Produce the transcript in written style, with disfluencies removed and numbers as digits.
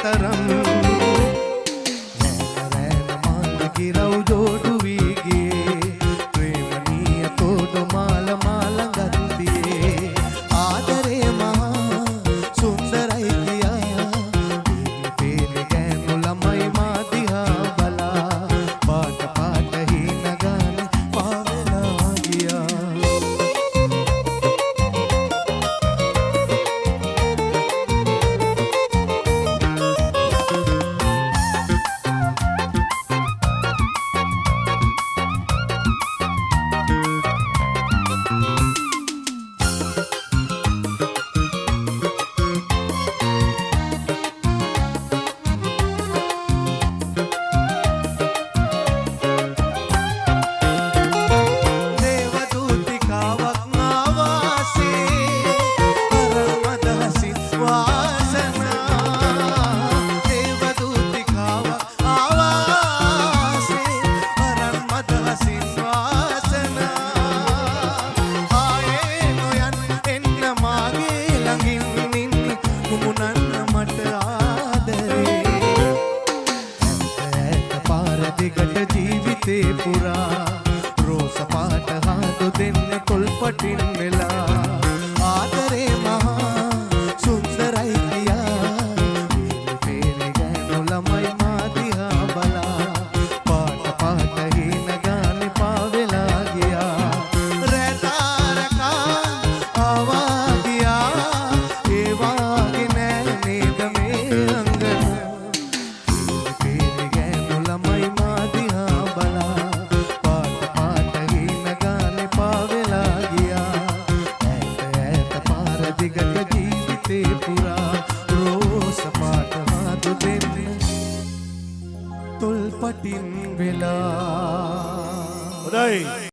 තරම් රැන මාන ගිරව් ජෝඩු වී ගියේ ප්‍රේමණීය තෝඩු මාල මාළඟත් තියේ ආදරේ මහා සුන්දරයි කියා පේලි ගෑනු ළමයි මා දිහා බලා පාට පාට හින ගාන පාවෙලා ගියා දිගට ජීවිතේ පුරා රෝස පාට හඳු දෙන්න කොල්පටින් වෙලා ආදරේ මහා සුන්දරයි කියා පේලි ගෑනු ළමයි මා දිහා බලා පාට පාට හින ගානේ පාවෙලා ගියා රැතාරකා ආවා ගියා ඒ වාගේ නෑ නේද මේ අංගන දිගට ජීවිතේ පුරා රෝස පාට හඳු දෙන්න තොල් පටින් වෙලා හොඳයි